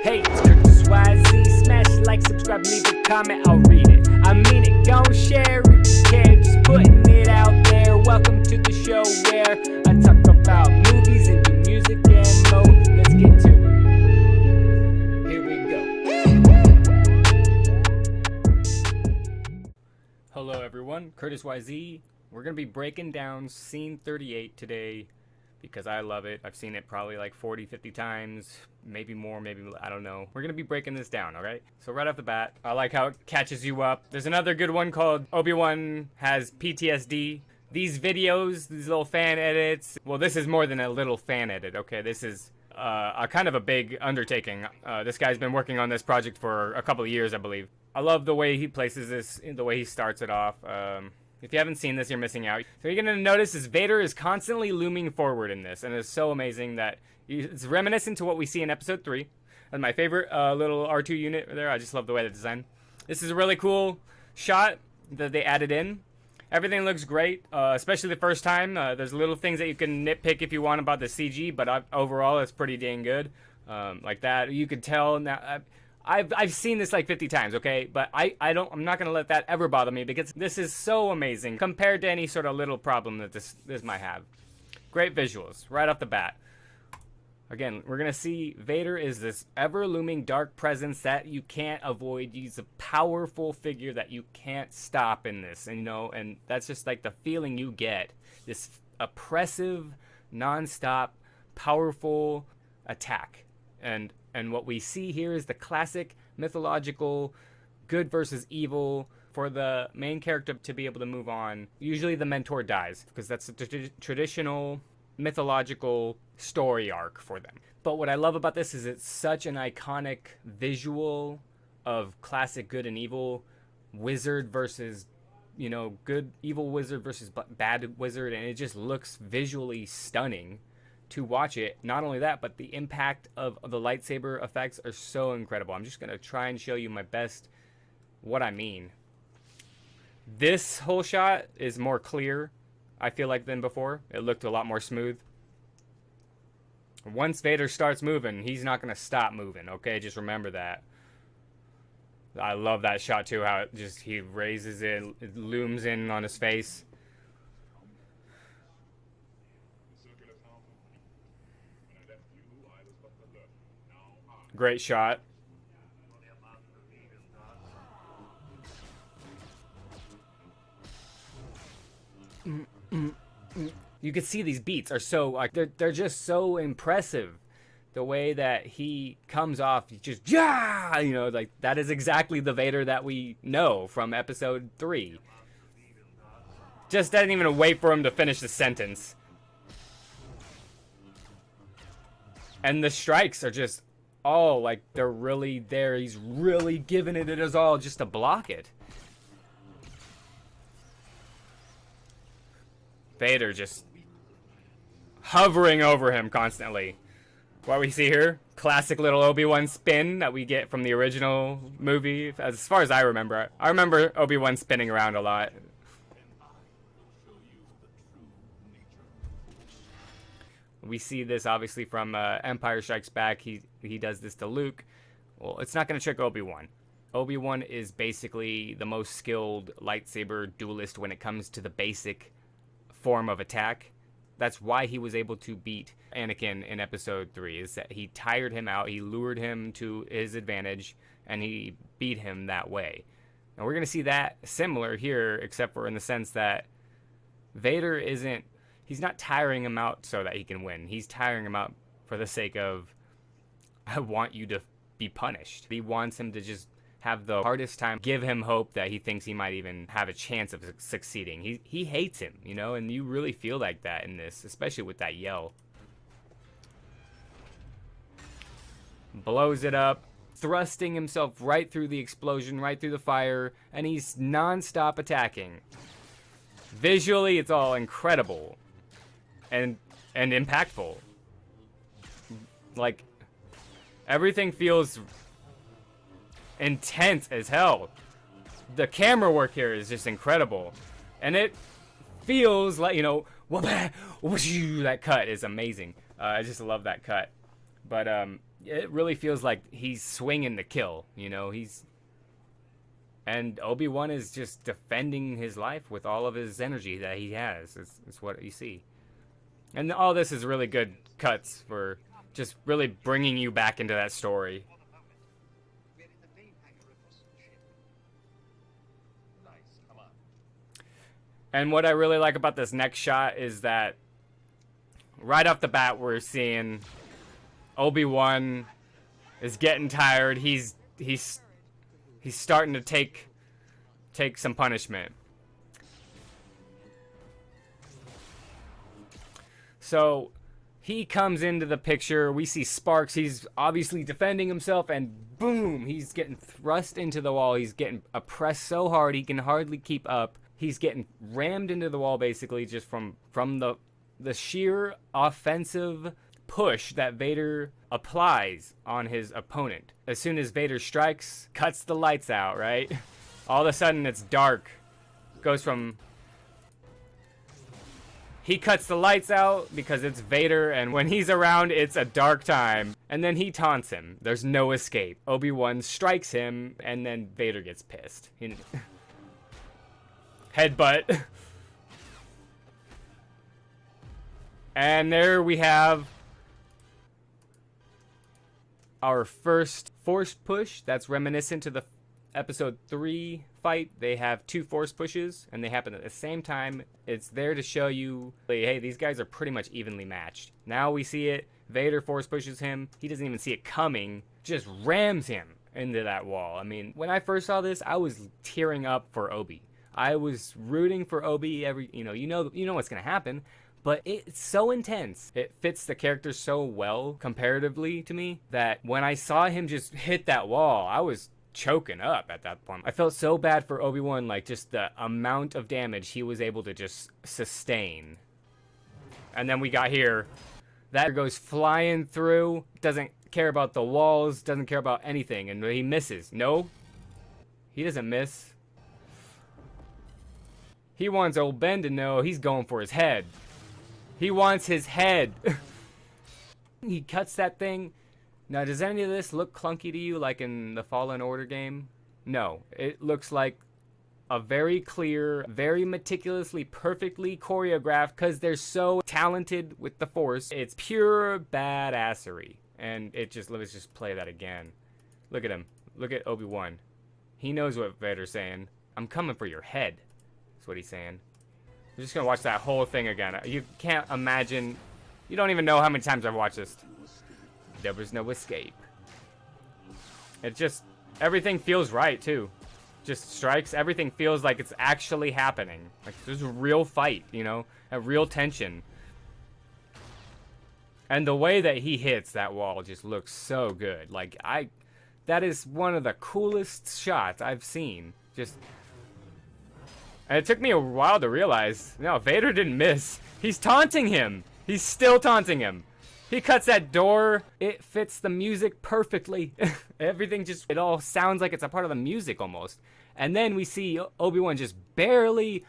Hey, it's Curtis YZ. Smash like, subscribe, leave a comment, I'll read it. I mean it, gon' share if you care. Just putting it out there. Welcome to the show where I talk about movies and do music and more. Let's get to it. Here we go. Hello everyone, Curtis YZ. We're gonna be breaking down scene 38 today because I love it. I've seen it probably like 40-50 times, maybe more, maybe I don't know. We're gonna be breaking this down, all right? So right off the bat, I like how it catches you up. There's another good one called Obi-Wan has PTSD. These videos, these little fan edits, well, this is more than a little fan edit, okay? This is a kind of a big undertaking. This guy's been working on this project for a couple of years, I believe. I love the way he places this, the way he starts it off. If you haven't seen this, you're missing out. So you're going to notice is Vader is constantly looming forward in this, and it's so amazing that it's reminiscent to what we see in Episode 3. And my favorite little R2 unit there, I just love the way they design. This is a really cool shot that they added in. Everything looks great, especially the first time. There's little things that you can nitpick if you want about the CG, but overall it's pretty dang good. Like that, you could tell now. I've seen this like 50 times, okay? But I'm not gonna let that ever bother me because this is so amazing compared to any sort of little problem that this might have. Great visuals right off the bat. Again, we're gonna see Vader is this ever-looming dark presence that you can't avoid. He's a powerful figure that you can't stop in this, and and that's just like the feeling you get. This oppressive, non-stop, powerful attack. And what we see here is the classic mythological good versus evil. For the main character to be able to move on, usually the mentor dies because that's a traditional mythological story arc for them. But what I love about this is it's such an iconic visual of classic good and evil, wizard versus, good evil wizard versus bad wizard, and it just looks visually stunning to watch it. Not only that, but the impact of the lightsaber effects are so incredible. I'm just gonna try and show you my best what I mean. This whole shot is more clear, I feel like, than before. It looked a lot more smooth. Once Vader starts moving, he's not gonna stop moving, okay? Just remember that. I love that shot too, how he raises it looms in on his face. Great shot. You can see these beats are so like they're just so impressive. The way that he comes off, just like that is exactly the Vader that we know from Episode 3. Just doesn't even wait for him to finish the sentence. And the strikes are just like they're really there. He's really giving it his all just to block it. Vader just hovering over him constantly. What we see here, classic little Obi-Wan spin that we get from the original movie. As far as I remember Obi-Wan spinning around a lot. We see this obviously from Empire Strikes Back. He does this to Luke. Well, it's not going to trick Obi-Wan. Obi-Wan is basically the most skilled lightsaber duelist when it comes to the basic form of attack. That's why he was able to beat Anakin in Episode 3, is that he tired him out, he lured him to his advantage, and he beat him that way. And we're going to see that similar here, except for in the sense that Vader he's not tiring him out so that he can win. He's tiring him out for the sake of, I want you to be punished. He wants him to just have the hardest time, give him hope that he thinks he might even have a chance of succeeding. He hates him, and you really feel like that in this, especially with that yell. Blows it up, thrusting himself right through the explosion, right through the fire, and he's non-stop attacking. Visually, it's all incredible and impactful. Like, everything feels intense as hell. The camera work here is just incredible, and it feels like that cut is amazing. I just love that cut. But it really feels like he's swinging the kill. You know, and Obi-Wan is just defending his life with all of his energy that he has. It's what you see. And all this is really good cuts for just really bringing you back into that story. And what I really like about this next shot is that right off the bat we're seeing Obi-Wan is getting tired. He's starting to take some punishment. So he comes into the picture. We see Sparks. He's obviously defending himself, and boom, he's getting thrust into the wall. He's getting oppressed so hard he can hardly keep up. He's getting rammed into the wall basically just from the sheer offensive push that Vader applies on his opponent. As soon as Vader strikes, cuts the lights out, right? All of a sudden it's dark. Goes from he cuts the lights out because it's Vader, and when he's around it's a dark time. And then he taunts him. There's no escape. Obi-Wan strikes him, and then Vader gets pissed. Headbutt. And there we have our first force push. That's reminiscent to the episode 3 fight. They have 2 force pushes and they happen at the same time. It's there to show you, hey, these guys are pretty much evenly matched. Now we see it. Vader force pushes him. He doesn't even see it coming. Just rams him into that wall. I mean, when I first saw this, I was tearing up for Obi. I was rooting for Obi. You know what's gonna happen. But it's so intense. It fits the character so well comparatively to me that when I saw him just hit that wall, I was choking up at that point. I felt so bad for Obi-Wan, like just the amount of damage he was able to just sustain. And then we got here. That goes flying through, doesn't care about the walls, doesn't care about anything, and he misses. No, he doesn't miss. He wants old Ben to know he's going for his head. He wants his head. He cuts that thing. Now, does any of this look clunky to you like in the Fallen Order game? No. It looks like a very clear, very meticulously, perfectly choreographed, because they're so talented with the Force. It's pure badassery. And let's just play that again. Look at him. Look at Obi-Wan. He knows what Vader's saying. I'm coming for your head. That's what he's saying. I'm just gonna watch that whole thing again. You can't imagine. You don't even know how many times I've watched this. There was no escape. It just, everything feels right too. Just strikes. Everything feels like it's actually happening. Like there's a real fight, a real tension. And the way that he hits that wall just looks so good. Like that is one of the coolest shots I've seen. And it took me a while to realize, no, Vader didn't miss. He's taunting him. He's still taunting him. He cuts that door. It fits the music perfectly. Everything it all sounds like it's a part of the music almost. And then we see Obi-Wan just barely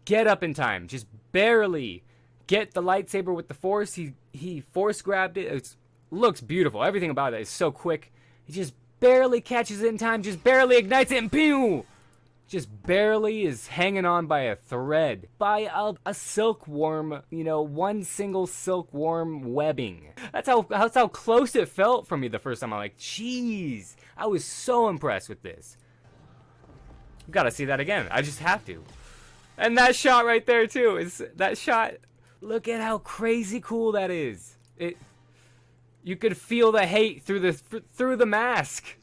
get up in time. Just barely get the lightsaber with the Force. He Force grabbed it. It looks beautiful. Everything about it is so quick. He just barely catches it in time. Just barely ignites it and pew! Just barely is hanging on by a thread. By a silkworm, one single silkworm webbing. That's how close it felt for me the first time. I'm like, jeez. I was so impressed with this. Gotta see that again. I just have to. And that shot right there too. That shot. Look at how crazy cool that is. You could feel the hate through the mask.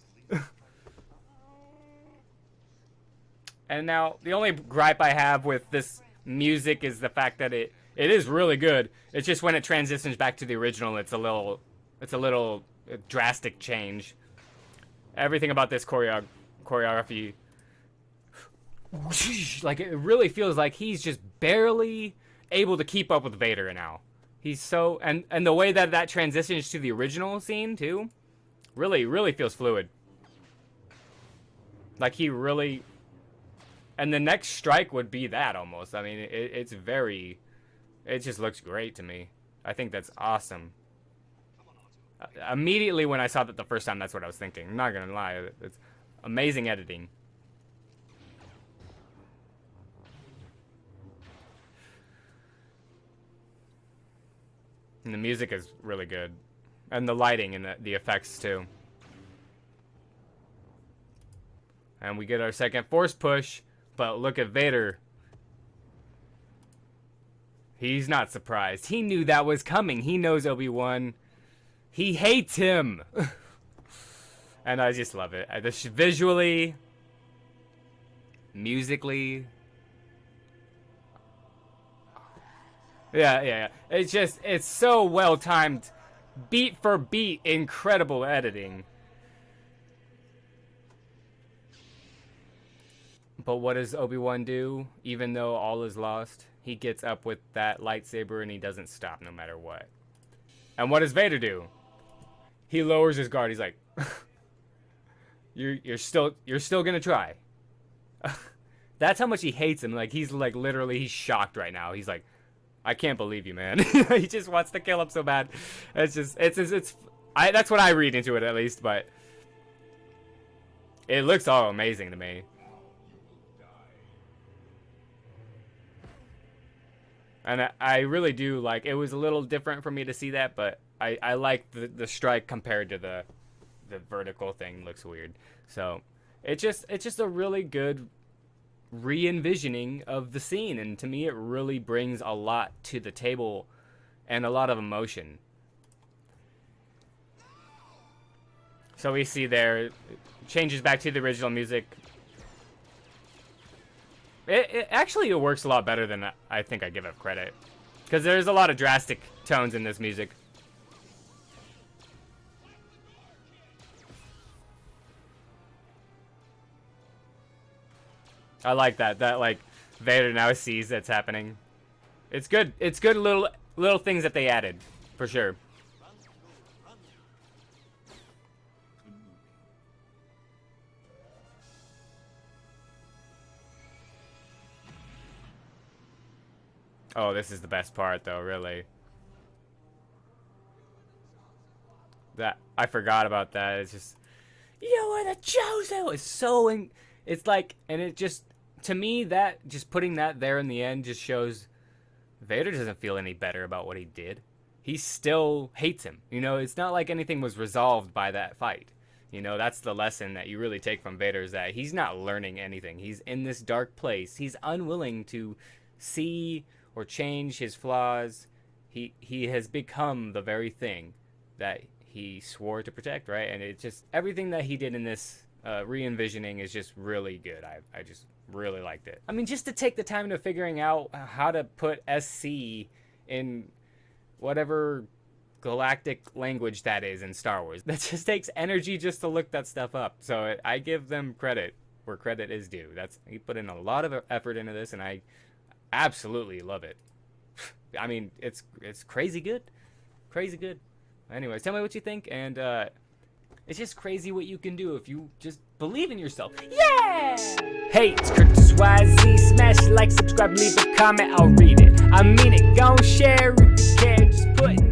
And now, the only gripe I have with this music is the fact that it is really good. It's just when it transitions back to the original, it's a little drastic change. Everything about this choreography, like it really feels like he's just barely able to keep up with Vader now. He's so, and the way that transitions to the original scene too, really feels fluid. Like he really. And the next strike would be that almost. I mean, it just looks great to me. I think that's awesome. Immediately when I saw that the first time, that's what I was thinking. I'm not gonna lie. It's amazing editing. And the music is really good. And the lighting and the effects too. And we get our second force push. But look at Vader. He's not surprised. He knew that was coming. He knows Obi-Wan. He hates him. And I just love it. Visually, musically. Yeah. It's so well timed. Beat for beat, incredible editing. But what does Obi-Wan do? Even though all is lost, he gets up with that lightsaber and he doesn't stop no matter what. And what does Vader do? He lowers his guard. He's like, "You're still gonna try." That's how much he hates him. Like he's like literally he's shocked right now. He's like, "I can't believe you, man." He just wants to kill him so bad. That's what I read into it at least. But it looks all amazing to me. And I really do like, it was a little different for me to see that, but I like the strike compared to the vertical thing. Looks weird. So it's just a really good re-envisioning of the scene, and to me it really brings a lot to the table and a lot of emotion. So we see there, it changes back to the original music. It works a lot better than I think I give it credit. Because there's a lot of drastic tones in this music. I like that. That, like, Vader now sees that's happening. It's good. It's good little things that they added. For sure. Oh, this is the best part, though, really. That I forgot about that. It's just, you are the chosen. It's so, it's like, and it just, to me, that just putting that there in the end just shows Vader doesn't feel any better about what he did. He still hates him. You know, it's not like anything was resolved by that fight. You know, that's the lesson that you really take from Vader, is that he's not learning anything. He's in this dark place. He's unwilling to see or change his flaws. He has become the very thing that he swore to protect, right? And it just, everything that he did in this re-envisioning is just really good. I just really liked it. I mean, just to take the time to figuring out how to put SC in whatever galactic language that is in Star Wars. That just takes energy just to look that stuff up. So I give them credit where credit is due. He put in a lot of effort into this, and I absolutely love it. I mean, it's crazy good. Crazy good. Anyways, tell me what you think, and it's just crazy what you can do if you just believe in yourself. Yeah! Hey, it's Curtis YZ. Smash like, subscribe, leave a comment, I'll read it. I mean it, gon' share if you care, just put